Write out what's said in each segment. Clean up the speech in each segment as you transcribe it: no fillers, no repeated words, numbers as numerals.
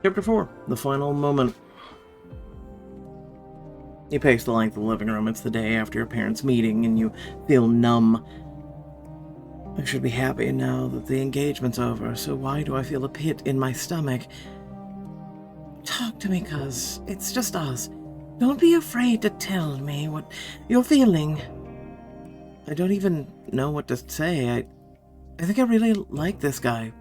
Chapter 4, The Final Moment. You pace the length of the living room. It's the day after your parents' meeting, and you feel numb. I should be happy now that the engagement's over, so why do I feel a pit in my stomach? Talk to me, cuz. It's just us. Don't be afraid to tell me what you're feeling. I don't even know what to say. I think I really like this guy.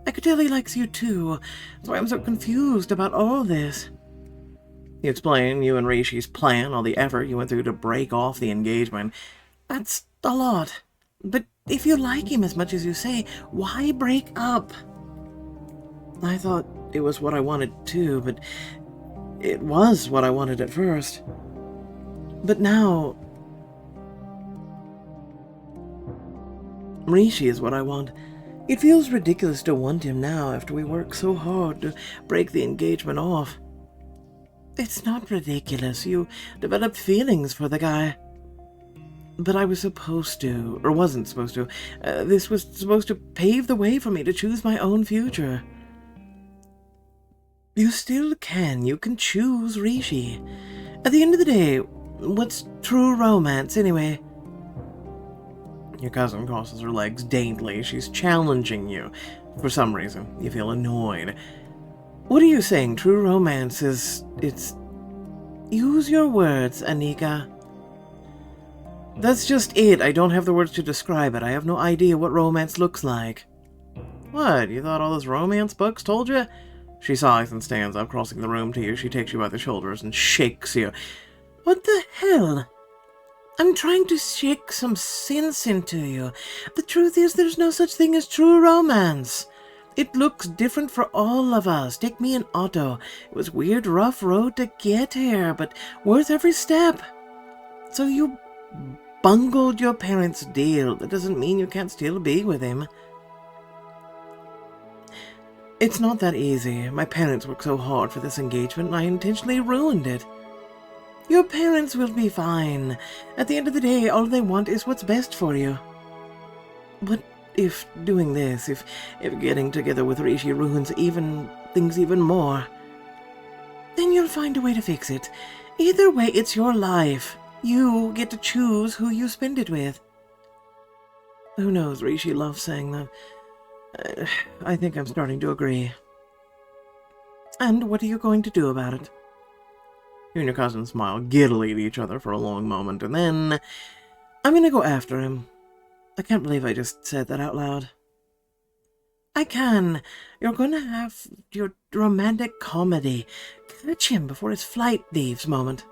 I could tell he likes you too. That's why I'm so confused about all this. You explain you and Rishi's plan, all the effort you went through to break off the engagement. That's a lot. But if you like him as much as you say, why break up? I thought it was what I wanted too, but it was what I wanted at first. But now, Rishi is what I want. It feels ridiculous to want him now after we worked so hard to break the engagement off. It's not ridiculous. You developed feelings for the guy. But I was supposed to, or wasn't supposed to. This was supposed to pave the way for me to choose my own future. You still can. You can choose Rishi. At the end of the day, what's true romance anyway? Your cousin crosses her legs daintily. She's challenging you. For some reason, you feel annoyed. What are you saying? True romance is... it's... Use your words, Anika. That's just it. I don't have the words to describe it. I have no idea what romance looks like. What? You thought all those romance books told you? She sighs and stands up, crossing the room to you. She takes you by the shoulders and shakes you. What the hell? I'm trying to shake some sense into you. The truth is there's no such thing as true romance. It looks different for all of us. Take me and Otto. It was a weird, rough road to get here, but worth every step. So you bungled your parents' deal. That doesn't mean you can't still be with him. It's not that easy. My parents worked so hard for this engagement, and I intentionally ruined it. Your parents will be fine. At the end of the day, all they want is what's best for you. What if doing this, if getting together with Rishi ruins things even more? Then you'll find a way to fix it. Either way, it's your life. You get to choose who you spend it with. Who knows, Rishi loves saying that. I think I'm starting to agree. And what are you going to do about it? You and your cousin smile giddily at each other for a long moment, and then... I'm gonna go after him. I can't believe I just said that out loud. I can. You're gonna have your romantic comedy. Catch him before his flight leaves moment.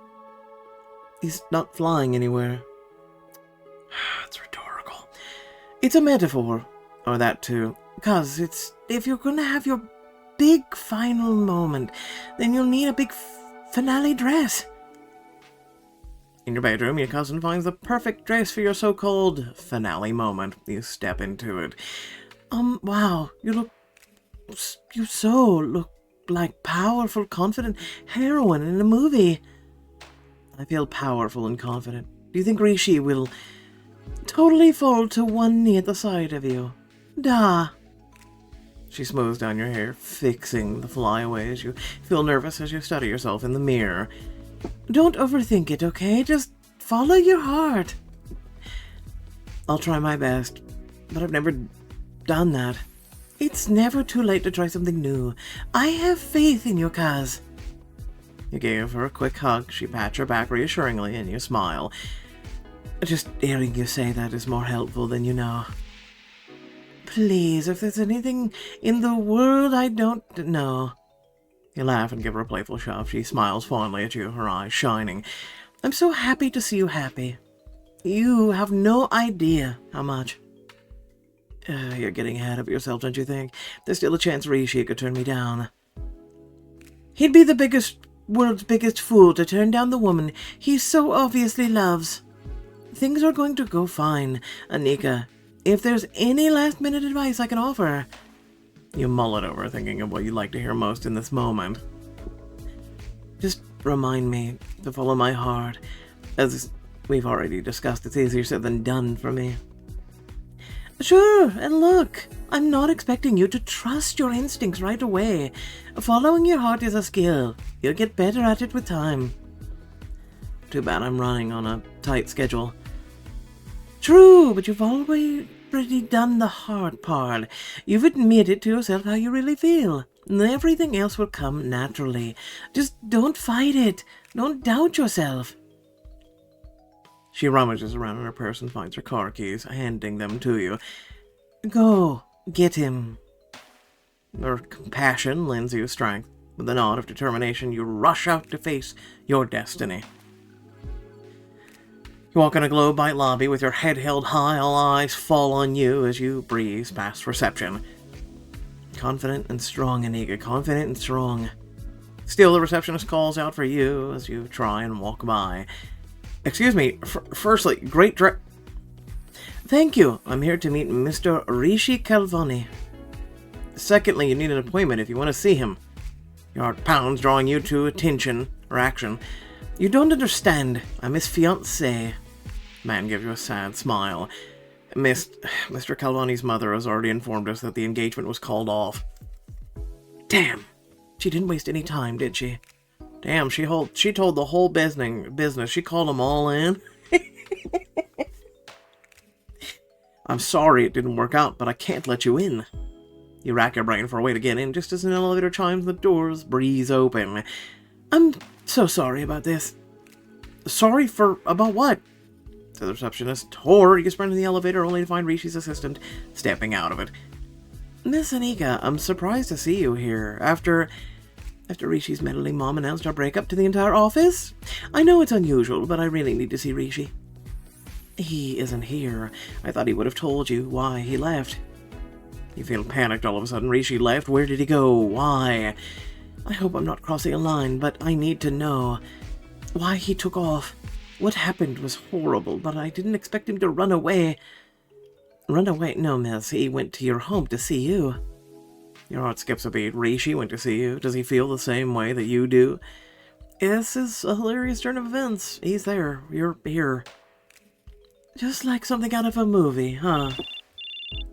He's not flying anywhere. It's rhetorical. It's a metaphor. Or that too. Because if you're gonna have your big final moment, then you'll need a big finale dress. In your bedroom, your cousin finds the perfect dress for your so-called finale moment. You step into it. Wow, you look like powerful, confident heroine in a movie. I feel powerful and confident. Do you think Rishi will totally fall to one knee at the sight of you? Da. She smooths down your hair, fixing the flyaway as you feel nervous as you study yourself in the mirror. Don't overthink it, okay? Just follow your heart. I'll try my best, but I've never done that. It's never too late to try something new. I have faith in you, Kaz. You gave her a quick hug. She pats your back reassuringly, and you smile. Just hearing you say that is more helpful than you know. Please, if there's anything in the world I don't know. You laugh and give her a playful shove. She smiles fondly at you, her eyes shining. I'm so happy to see you happy. You have no idea how much. You're getting ahead of yourself, don't you think? There's still a chance Rishi could turn me down. He'd be the world's biggest fool to turn down the woman he so obviously loves. Things are going to go fine, Anika. If there's any last-minute advice I can offer... You mull it over, thinking of what you'd like to hear most in this moment. Just remind me to follow my heart. As we've already discussed, it's easier said than done for me. Sure, and look, I'm not expecting you to trust your instincts right away. Following your heart is a skill. You'll get better at it with time. Too bad I'm running on a tight schedule. True, but you've already done the hard part. You've admitted to yourself how you really feel. And everything else will come naturally. Just don't fight it. Don't doubt yourself. She rummages around in her purse and finds her car keys, handing them to you. Go, get him. Her compassion lends you strength. With a nod of determination, you rush out to face your destiny. You walk in a globe-light lobby with your head held high, all eyes fall on you as you breeze past reception. Confident and strong, Iniga, confident and strong. Still, the receptionist calls out for you as you try and walk by. Excuse me, firstly, great Thank you, I'm here to meet Mr. Rishi Calvani. Secondly, you need an appointment if you want to see him. Your heart pounds, drawing you to attention or action. You don't understand. I'm his fiancée. Man gives you a sad smile. Mr. Calvani's mother has already informed us that the engagement was called off. Damn. She didn't waste any time, did she? Damn, she told the whole business. She called them all in. I'm sorry it didn't work out, but I can't let you in. You rack your brain for a way to get in just as an elevator chimes and the doors breeze open. I'm so sorry about this. Sorry about what? To the receptionist. Or you sprint in the elevator only to find Rishi's assistant stepping out of it. Miss Anika, I'm surprised to see you here. After Rishi's meddling mom announced our breakup to the entire office? I know it's unusual, but I really need to see Rishi. He isn't here. I thought he would have told you why he left. You feel panicked all of a sudden. Rishi left? Where did he go? Why? I hope I'm not crossing a line, but I need to know why he took off. What happened was horrible, but I didn't expect him to run away. Run away? No, miss. He went to your home to see you. Your heart skips a beat. Rishi went to see you. Does he feel the same way that you do? This is a hilarious turn of events. He's there. You're here. Just like something out of a movie, huh?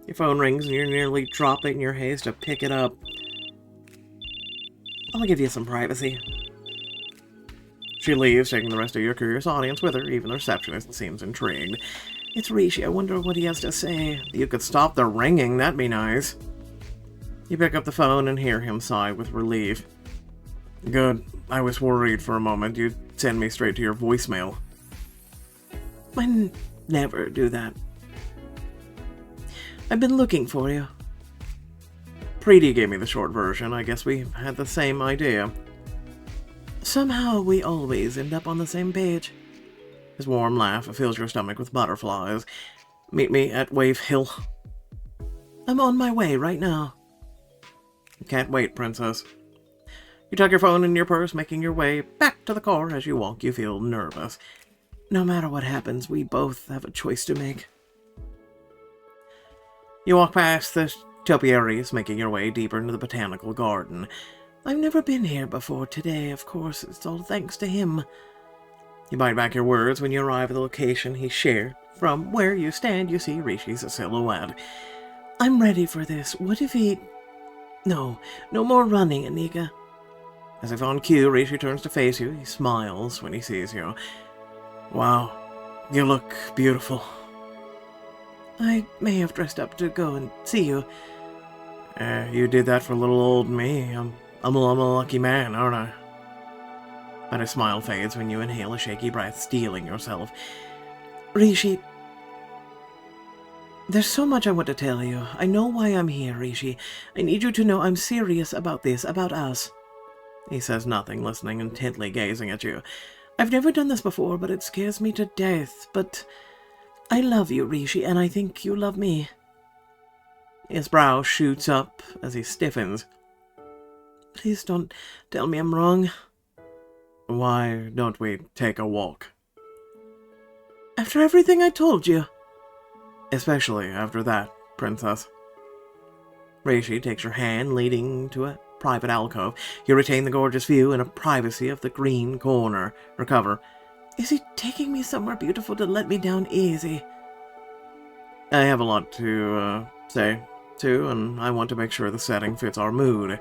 Your phone rings and you're nearly dropping your haste to pick it up. I'll give you some privacy. She leaves, taking the rest of your curious audience with her. Even the receptionist seems intrigued. It's Rishi. I wonder what he has to say. You could stop the ringing. That'd be nice. You pick up the phone and hear him sigh with relief. Good. I was worried for a moment you'd send me straight to your voicemail. I never do that. I've been looking for you. Preeti gave me the short version. I guess we had the same idea. Somehow we always end up on the same page. His warm laugh fills your stomach with butterflies. Meet me at Wave Hill. I'm on my way right now. Can't wait, princess. You tuck your phone in your purse, making your way back to the car. As you walk, you feel nervous. No matter what happens, we both have a choice to make. You walk past the topiaries, making your way deeper into the botanical garden. I've never been here before today, of course. It's all thanks to him. You bite back your words when you arrive at the location he shared. From where you stand, you see Rishi's silhouette. I'm ready for this. What if he... No more running, Anika. As if on cue, Rishi turns to face you. He smiles when he sees you. Wow, you look beautiful. I may have dressed up to go and see you. You did that for little old me. I'm a lucky man, aren't I? But his smile fades when you inhale a shaky breath, steeling yourself. Rishi, there's so much I want to tell you. I know why I'm here, Rishi. I need you to know I'm serious about this, about us. He says nothing, listening intently, gazing at you. I've never done this before, but it scares me to death. But I love you, Rishi, and I think you love me. His brow shoots up as he stiffens. Please don't tell me I'm wrong. Why don't we take a walk? After everything I told you. Especially after that, princess. Rishi takes your hand, leading to a private alcove. You retain the gorgeous view in a privacy of the green corner. Recover. Is he taking me somewhere beautiful to let me down easy? I have a lot to say, too, and I want to make sure the setting fits our mood.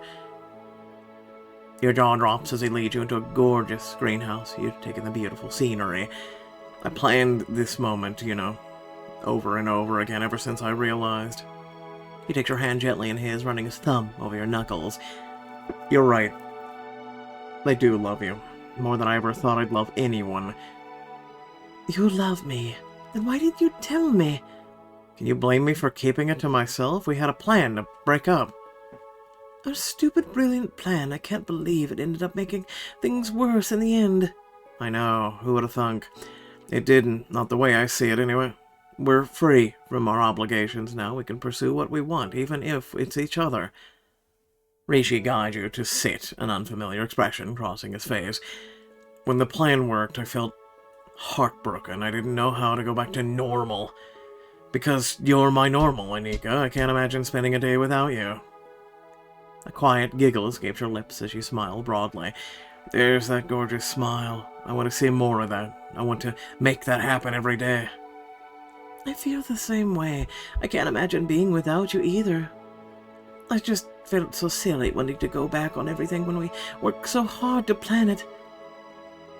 Your jaw drops as he leads you into a gorgeous greenhouse. You've taken the beautiful scenery. I planned this moment, over and over again ever since I realized. He takes your hand gently in his, running his thumb over your knuckles. You're right. I do love you. More than I ever thought I'd love anyone. You love me? Then why didn't you tell me? Can you blame me for keeping it to myself? We had a plan to break up. A stupid, brilliant plan. I can't believe it ended up making things worse in the end. I know. Who would have thunk? It didn't. Not the way I see it, anyway. We're free from our obligations now. We can pursue what we want, even if it's each other. Rishi guides you to sit, an unfamiliar expression crossing his face. When the plan worked, I felt heartbroken. I didn't know how to go back to normal. Because you're my normal, Anika. I can't imagine spending a day without you. A quiet giggle escapes your lips as you smile broadly. There's that gorgeous smile. I want to see more of that. I want to make that happen every day. I feel the same way. I can't imagine being without you either. I just felt so silly wanting to go back on everything when we worked so hard to plan it.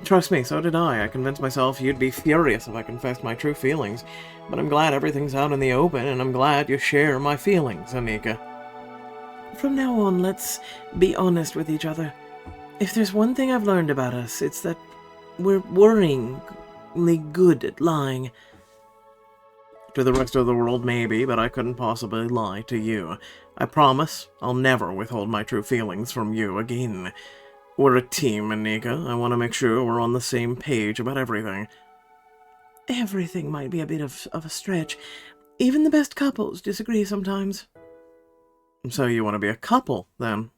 Trust me, so did I. I convinced myself you'd be furious if I confessed my true feelings. But I'm glad everything's out in the open, and I'm glad you share my feelings, Anika. From now on, let's be honest with each other. If there's one thing I've learned about us, it's that we're worryingly good at lying. To the rest of the world, maybe, but I couldn't possibly lie to you. I promise I'll never withhold my true feelings from you again. We're a team, Anika. I want to make sure we're on the same page about everything. Everything might be a bit of a stretch. Even the best couples disagree sometimes. So you want to be a couple, then?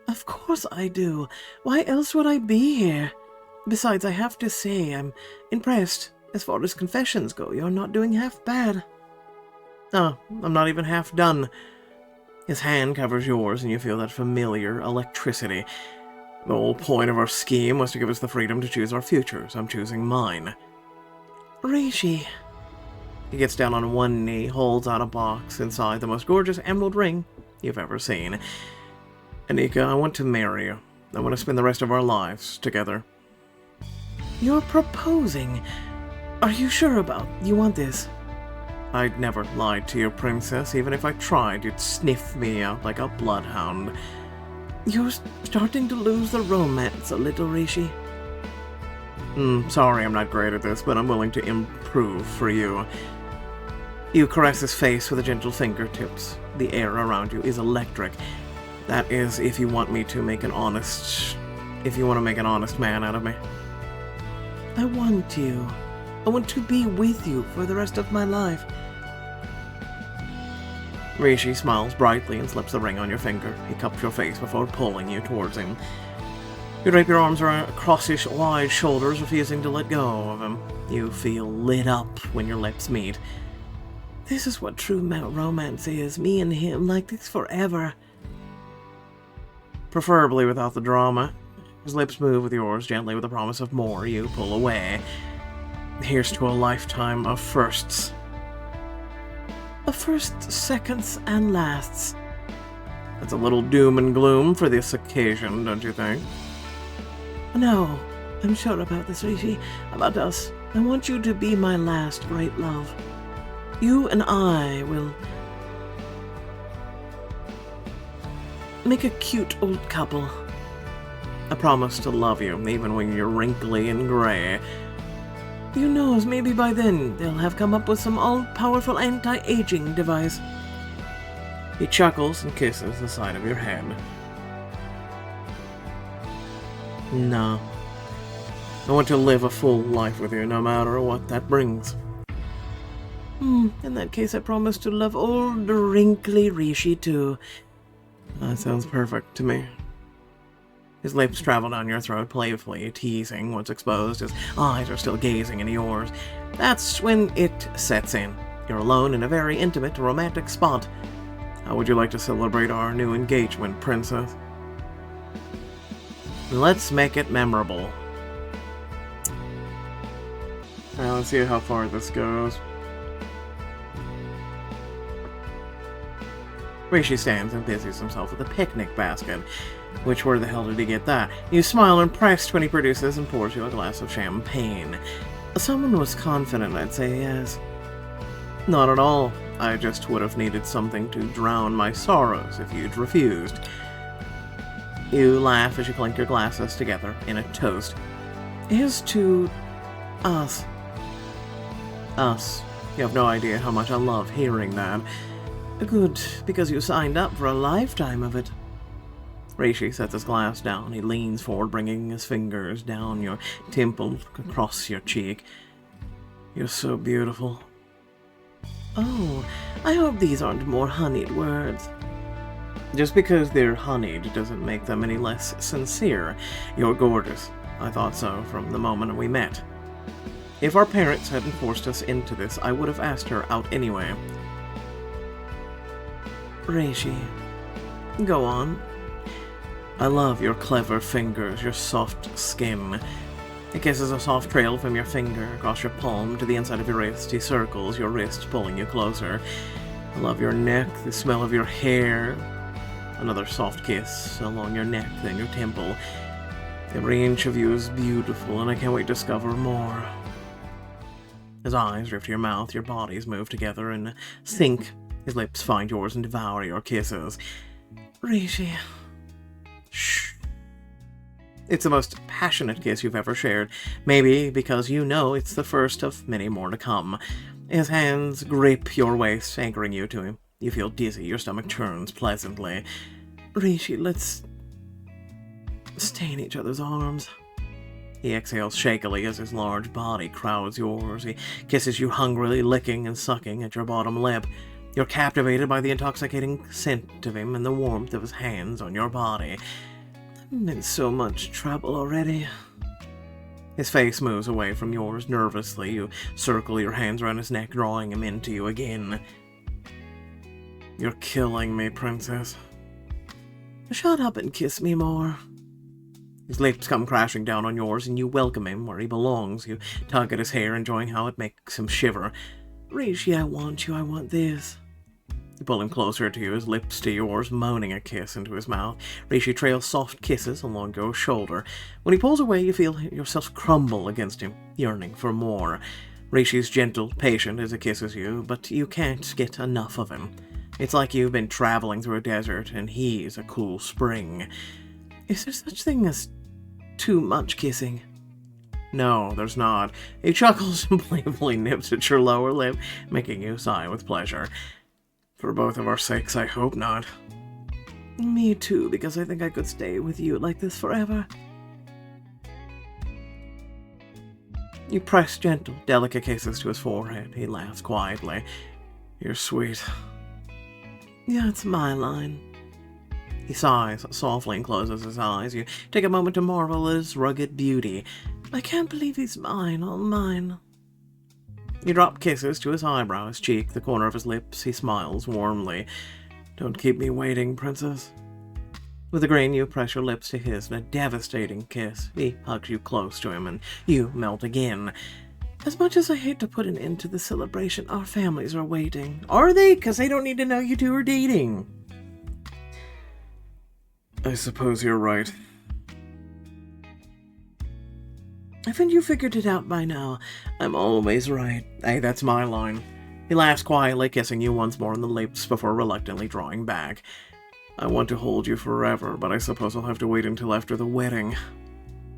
Of course I do. Why else would I be here? Besides, I have to say, I'm impressed. As far as confessions go, you're not doing half bad. Oh, I'm not even half done. His hand covers yours, and you feel that familiar electricity. The whole point of our scheme was to give us the freedom to choose our futures. I'm choosing mine. Rishi. He gets down on one knee, holds out a box inside the most gorgeous emerald ring you've ever seen. Anika, I want to marry you. I want to spend the rest of our lives together. You're proposing. Are you sure about you want this? I'd never lied to you, princess. Even if I tried, you'd sniff me out like a bloodhound. You're starting to lose the romance a little, Rishi. Sorry I'm not great at this, but I'm willing to improve for you. You caress his face with a gentle fingertips. The air around you is electric. That is, if you want to make an honest man out of me. I want you. I want to be with you for the rest of my life. Rishi smiles brightly and slips the ring on your finger. He cups your face before pulling you towards him. You drape your arms across his wide shoulders, refusing to let go of him. You feel lit up when your lips meet. This is what true romance is. Me and him like this forever. Preferably without the drama. His lips move with yours, gently with a promise of more. You pull away. Here's to a lifetime of firsts. A first, seconds, and lasts. It's a little doom and gloom for this occasion, don't you think? No, I'm sure about this, Rishi. About us. I want you to be my last great love. You and I will make a cute old couple. I promise to love you, even when you're wrinkly and gray. Who knows, maybe by then they'll have come up with some all-powerful anti-aging device. He chuckles and kisses the side of your head. No. I want to live a full life with you, no matter what that brings. In that case, I promise to love old, wrinkly Rishi, too. That sounds perfect to me. His lips travel down your throat playfully, teasing what's exposed. His eyes are still gazing into yours. That's when it sets in. You're alone in a very intimate, romantic spot. How would you like to celebrate our new engagement, princess? Let's make it memorable. Now let's see how far this goes. Rishi stands and busies himself with a picnic basket. Which, where the hell did he get that? You smile impressed when he produces and pours you a glass of champagne. Someone was confident I'd say yes. Not at all. I just would have needed something to drown my sorrows if you'd refused. You laugh as you clink your glasses together in a toast. Here's to us. Us. You have no idea how much I love hearing that. Good, because you signed up for a lifetime of it. Rishi sets his glass down. He leans forward, bringing his fingers down your temple, across your cheek. You're so beautiful. Oh, I hope these aren't more honeyed words. Just because they're honeyed doesn't make them any less sincere. You're gorgeous. I thought so from the moment we met. If our parents hadn't forced us into this, I would have asked her out anyway. Rishi, go on. I love your clever fingers, your soft skin. He kisses a soft trail from your finger across your palm to the inside of your wrist. He circles your wrist, pulling you closer. I love your neck, the smell of your hair. Another soft kiss along your neck, then your temple. Every inch of you is beautiful, and I can't wait to discover more. His eyes drift to your mouth, your bodies move together in sync. His lips find yours and devour your kisses. Rishi. Shh. It's the most passionate kiss you've ever shared. Maybe because you know it's the first of many more to come. His hands grip your waist, anchoring you to him. You feel dizzy, your stomach churns pleasantly. Rishi, let's stay in each other's arms. He exhales shakily as his large body crowds yours. He kisses you hungrily, licking and sucking at your bottom lip. You're captivated by the intoxicating scent of him and the warmth of his hands on your body. I'm in so much trouble already. His face moves away from yours nervously. You circle your hands around his neck, drawing him into you again. You're killing me, princess. Shut up and kiss me more. His lips come crashing down on yours, and you welcome him where he belongs. You tug at his hair, enjoying how it makes him shiver. Rishi, I want you, I want this. You pull him closer to you, his lips to yours, moaning a kiss into his mouth. Rishi trails soft kisses along your shoulder. When he pulls away, you feel yourself crumble against him, yearning for more. Rishi's gentle, patient as he kisses you, but you can't get enough of him. It's like you've been traveling through a desert, and he's a cool spring. Is there such thing as too much kissing? No, there's not. He chuckles and playfully nips at your lower lip, making you sigh with pleasure. For both of our sakes, I hope not. Me too, because I think I could stay with you like this forever. You press gentle, delicate kisses to his forehead. He laughs quietly. You're sweet. Yeah, it's my line. He sighs softly and closes his eyes. You take a moment to marvel at his rugged beauty. I can't believe he's mine, all mine. You drop kisses to his eyebrow, his cheek, the corner of his lips. He smiles warmly. Don't keep me waiting, princess. With a grin, you press your lips to his in a devastating kiss. He hugs you close to him, and you melt again. As much as I hate to put an end to the celebration, our families are waiting. Are they? 'Cause they don't need to know you two are dating. I suppose you're right. Haven't you figured it out by now? I'm always right. Hey, that's my line. He laughs quietly, kissing you once more on the lips before reluctantly drawing back. I want to hold you forever, but I suppose I'll have to wait until after the wedding.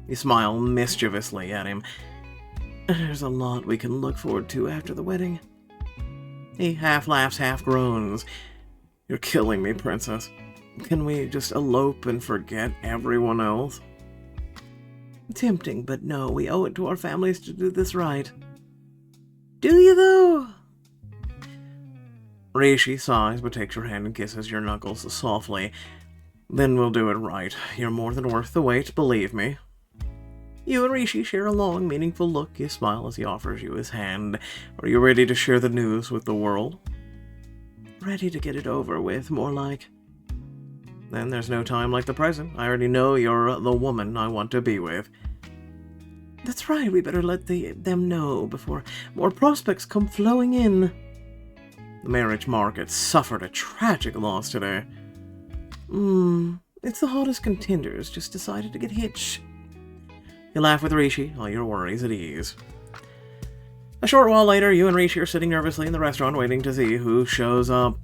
You smile mischievously at him. There's a lot we can look forward to after the wedding. He half laughs, half groans. You're killing me, princess. Can we just elope and forget everyone else? Tempting, but no, we owe it to our families to do this right. Do you, though? Rishi sighs but takes your hand and kisses your knuckles softly. Then we'll do it right. You're more than worth the wait, believe me. You and Rishi share a long, meaningful look. You smile as he offers you his hand. Are you ready to share the news with the world? Ready to get it over with, more like. Then there's no time like the present. I already know you're the woman I want to be with. That's right, we better let them know before more prospects come flowing in. The marriage market suffered a tragic loss today. It's the hottest contenders just decided to get hitched. You laugh with Rishi, all your worries at ease. A short while later, you and Rishi are sitting nervously in the restaurant waiting to see who shows up.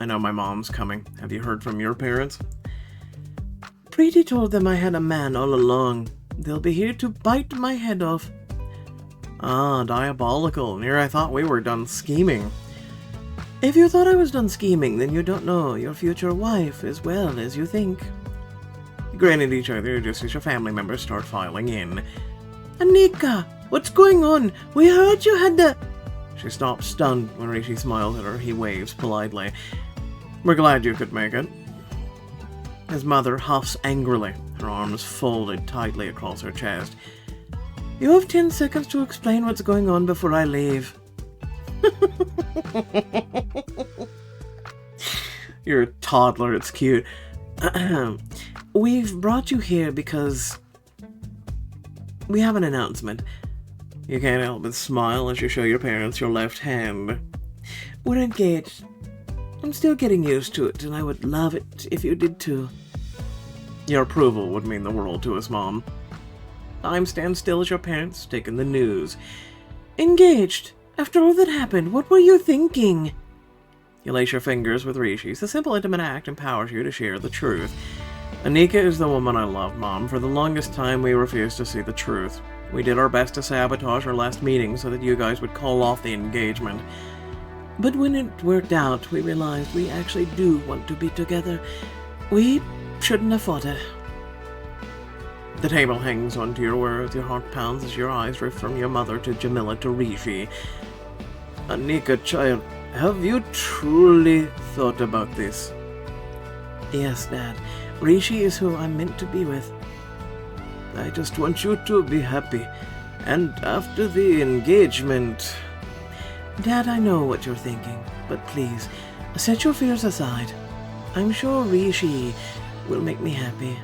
I know my mom's coming. Have you heard from your parents? Preeti told them I had a man all along. They'll be here to bite my head off. Ah, diabolical. Here I thought we were done scheming. If you thought I was done scheming, then you don't know your future wife as well as you think. You grin at each other just as your family members start filing in. Anika, what's going on? We heard you had the... She stops stunned when Rishi smiles at her. He waves politely. We're glad you could make it. His mother huffs angrily, her arms folded tightly across her chest. You have 10 seconds to explain what's going on before I leave. You're a toddler, it's cute. We've brought you here because we have an announcement. You can't help but smile as you show your parents your left hand. We're engaged. I'm still getting used to it, and I would love it if you did too. Your approval would mean the world to us, Mom. Time stands still as your parents take in the news. Engaged? After all that happened, what were you thinking? You lace your fingers with Rishi's. The simple, intimate act empowers you to share the truth. Anika is the woman I love, Mom. For the longest time, we refused to see the truth. We did our best to sabotage our last meeting so that you guys would call off the engagement. But when it worked out, we realized we actually do want to be together. We shouldn't have fought it. The table hangs onto your words. Your heart pounds as your eyes drift from your mother to Jamila to Rishi. Anika, child, have you truly thought about this? Yes, Dad. Rishi is who I'm meant to be with. I just want you to be happy. And after the engagement... Dad, I know what you're thinking, but please, set your fears aside. I'm sure Rishi will make me happy.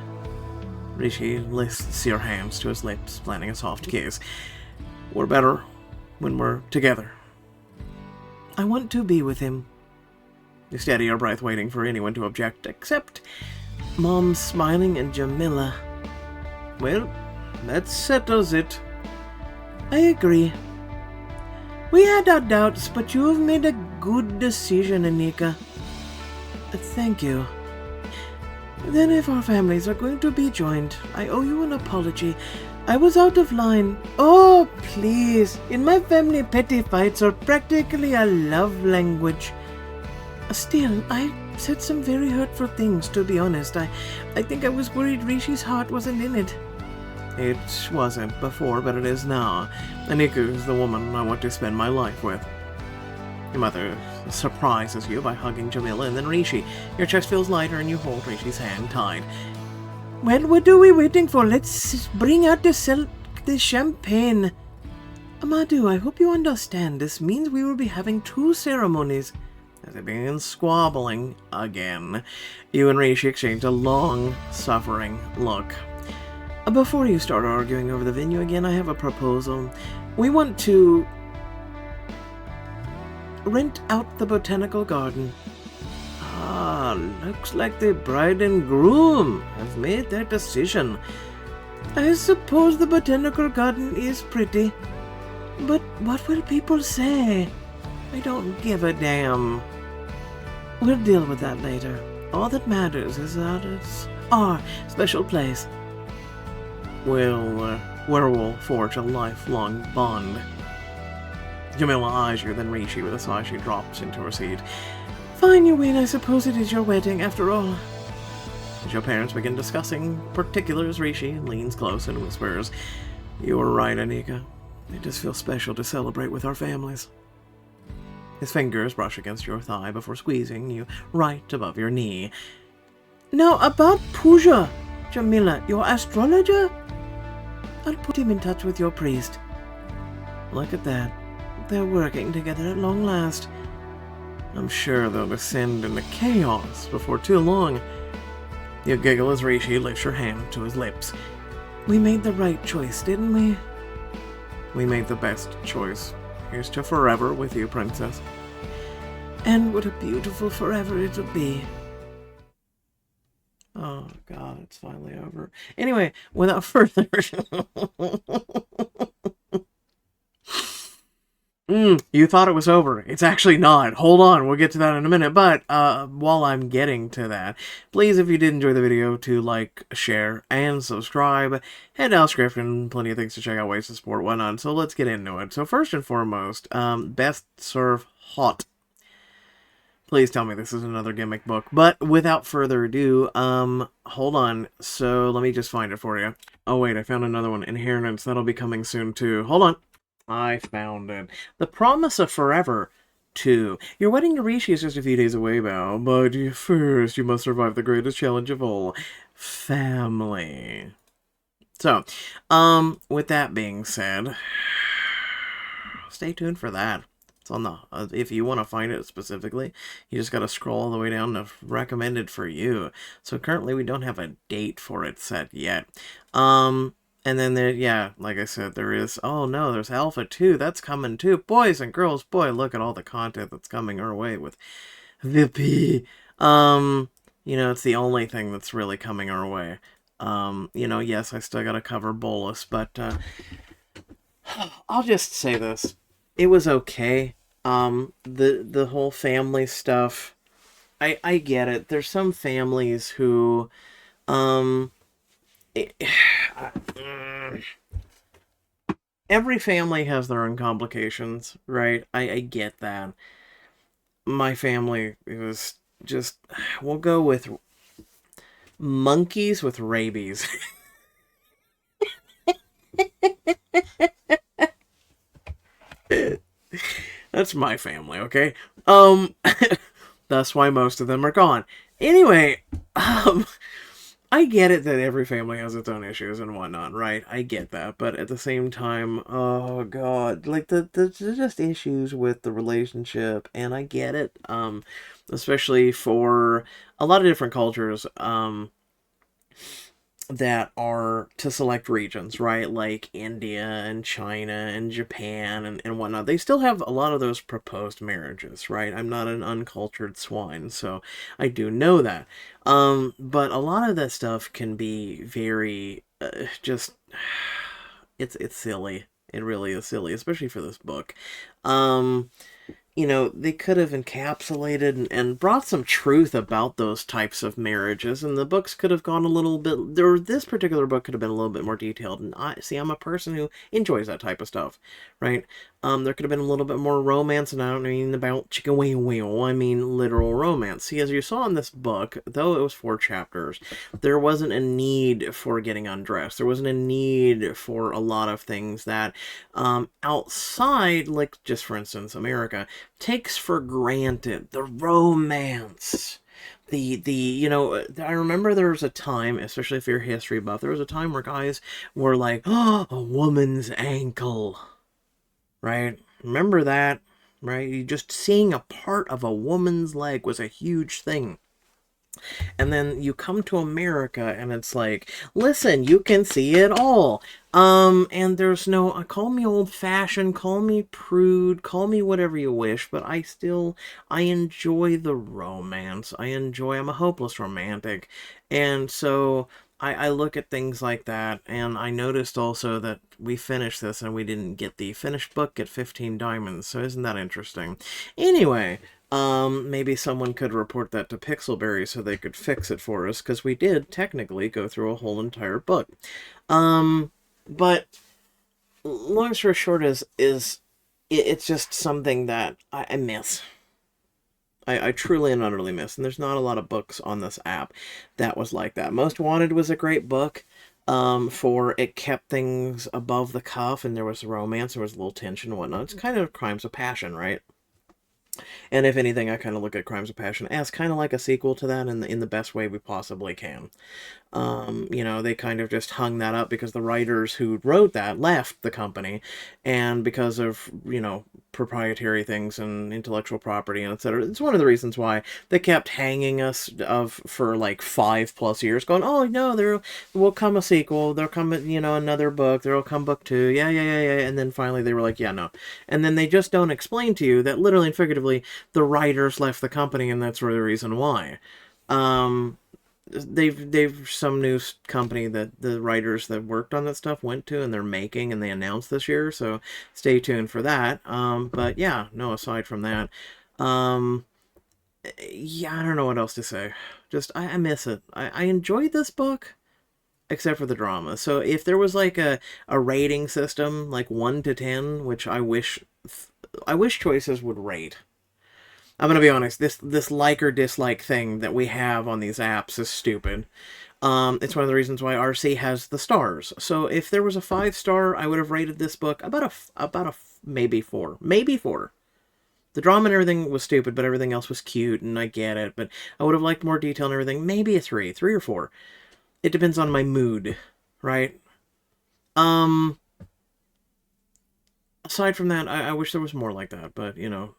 Rishi lifts your hands to his lips, planting a soft kiss. We're better when we're together. I want to be with him. You steady your breath, waiting for anyone to object, except Mom smiling and Jamila. Well, that settles it. I agree. We had our doubts, but you have made a good decision, Anika. Thank you. Then if our families are going to be joined, I owe you an apology. I was out of line. Oh, please. In my family, petty fights are practically a love language. Still, I said some very hurtful things, to be honest. I think I was worried Rishi's heart wasn't in it. It wasn't before, but it is now. Anika is the woman I want to spend my life with. Your mother surprises you by hugging Jamila and then Rishi. Your chest feels lighter and you hold Rishi's hand tight. Well, what are we waiting for? Let's bring out the champagne. Amadou, I hope you understand. This means we will be having 2 ceremonies. As they begin squabbling again, you and Rishi exchange a long, suffering look. Before you start arguing over the venue again, I have a proposal. We want to rent out the botanical garden. Ah, looks like the bride and groom have made their decision. I suppose the botanical garden is pretty, but what will people say? I don't give a damn. We'll deal with that later. All that matters is that it's our special place. We'll forge a lifelong bond. Jamila eyes you, then Rishi with a sigh. She drops into her seat. Fine, you win. I suppose it is your wedding, after all. As your parents begin discussing particulars, Rishi leans close and whispers, You were right, Anika. It does feel special to celebrate with our families. His fingers brush against your thigh before squeezing you right above your knee. Now, about Pooja, Jamila, your astrologer? I'll put him in touch with your priest. Look at that. They're working together at long last. I'm sure they'll descend into chaos before too long. You giggle as Rishi lifts your hand to his lips. We made the right choice, didn't we? We made the best choice. Here's to forever with you, Princess. And what a beautiful forever it'll be. Oh, God, it's finally over. Anyway, without further you thought it was over. It's actually not. Hold on, we'll get to that in a minute. But while I'm getting to that, please, if you did enjoy the video, to like, share, and subscribe. Head down description, plenty of things to check out, ways to support, whatnot. So let's get into it. So first and foremost, best serve hot. Please tell me this is another gimmick book. But without further ado, hold on. So let me just find it for you. Oh wait, I found another one. Inheritance. That'll be coming soon too. Hold on. I found it. The Promise of Forever 2. Your wedding to Rishi is just a few days away now, but first you must survive the greatest challenge of all. Family. So, with that being said, stay tuned for that. It's on the, if you want to find it specifically, you just got to scroll all the way down to recommended for you. So currently we don't have a date for it set yet. And then there, yeah, like I said, there is, oh no, there's Alpha 2, that's coming too. Boys and girls, boy, look at all the content that's coming our way with Vippy. You know, it's the only thing that's really coming our way. You know, yes, I still gotta cover Bolus, but, I'll just say this. It was okay. The whole family stuff, I get it. There's some families who, every family has their own complications, right? I get that. My family, it was just, we'll go with monkeys with rabies. That's my family, okay? That's why most of them are gone. Anyway, I get it that every family has its own issues and whatnot, right? I get that, but at the same time, oh god, like the just issues with the relationship, and I get it, especially for a lot of different cultures, that are to select regions, right? Like India and China and Japan and whatnot. They still have a lot of those proposed marriages, right? I'm not an uncultured swine, so I do know that. But a lot of that stuff can be very, just, it's silly. It really is silly, especially for this book. You know, they could have encapsulated and brought some truth about those types of marriages, and the books could have gone a little bit, this particular book could have been a little bit more detailed, and I'm a person who enjoys that type of stuff, right? There could have been a little bit more romance, and I don't mean about chicka wee wee, I mean literal romance. See, as you saw in this book, though it was 4 chapters, there wasn't a need for getting undressed. There wasn't a need for a lot of things that, outside, like, just for instance, America, takes for granted. The romance. You know, I remember there was a time, especially if you're a history buff, there was a time where guys were like, oh, a woman's ankle. Right? Remember that? Right? You just seeing a part of a woman's leg was a huge thing. And then you come to America and it's like, listen, you can see it all. And there's no, call me old-fashioned, call me prude, call me whatever you wish, but I enjoy the romance. I'm a hopeless romantic. And so I look at things like that, and I noticed also that we finished this and we didn't get the finished book at 15 diamonds, so isn't that interesting? Anyway, maybe someone could report that to Pixelberry so they could fix it for us, because we did technically go through a whole entire book. But long story short it's just something that I miss. I truly and utterly miss, and there's not a lot of books on this app that was like that. Most Wanted was a great book, for it kept things above the cuff, and there was romance, there was a little tension and whatnot. It's kind of Crimes of Passion, right? And if anything, I kind of look at Crimes of Passion as kind of like a sequel to that in the best way we possibly can. You know, they kind of just hung that up because the writers who wrote that left the company, and because of, you know, proprietary things and intellectual property and etc. It's one of the reasons why they kept hanging us for like 5+ years, going, oh no, there will come a sequel, there'll come, you know, another book, there'll come book 2, yeah, and then finally they were like, yeah, no. And then they just don't explain to you that literally and figuratively effectively the writers left the company, and that's the reason why. Um, they've some new company that the writers that worked on that stuff went to, and they're making, and they announced this year, so stay tuned for that. But yeah, no, aside from that, um, yeah, I don't know what else to say. Just I miss it. I enjoyed this book except for the drama. So if there was like a rating system, like 1 to 10, which I wish choices would rate. I'm gonna be honest. This like or dislike thing that we have on these apps is stupid. It's one of the reasons why RC has the stars. So if there was a 5-star, I would have rated this book about a maybe 4, maybe 4. The drama and everything was stupid, but everything else was cute, and I get it. But I would have liked more detail and everything. Maybe a 3 or 4. It depends on my mood, right? Um, Aside from that, I wish there was more like that, but you know,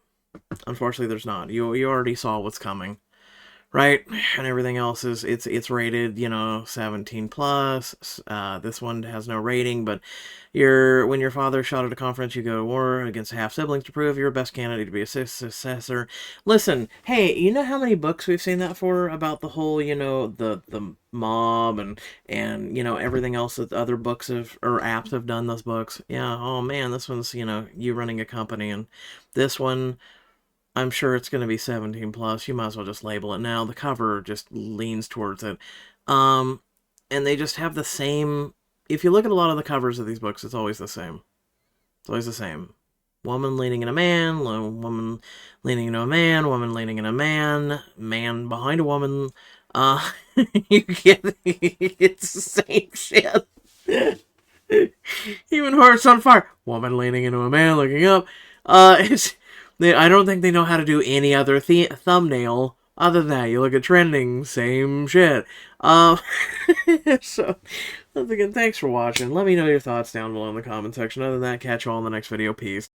unfortunately, there's not. You already saw what's coming, right? And everything else is it's rated, you know, 17 plus. This one has no rating, but when your father shot at a conference, you go to war against half siblings to prove you're best candidate to be a successor. Listen, hey, you know how many books we've seen that for about the whole, you know, the mob and you know everything else that other books have or apps have done those books. Yeah, oh man, this one's, you know, you running a company, and this one, I'm sure it's going to be 17 plus. You might as well just label it now. The cover just leans towards it. Um, and they just have the same. If you look at a lot of the covers of these books, it's always the same. It's always the same. Woman leaning in a man, woman leaning into a man, woman leaning in a man, man behind a woman. You get it's the same shit. Even Hearts on Fire, woman leaning into a man, looking up. I don't think they know how to do any other thumbnail other than that. You look at trending, same shit. So, once again, thanks for watching. Let me know your thoughts down below in the comment section. Other than that, catch you all in the next video. Peace.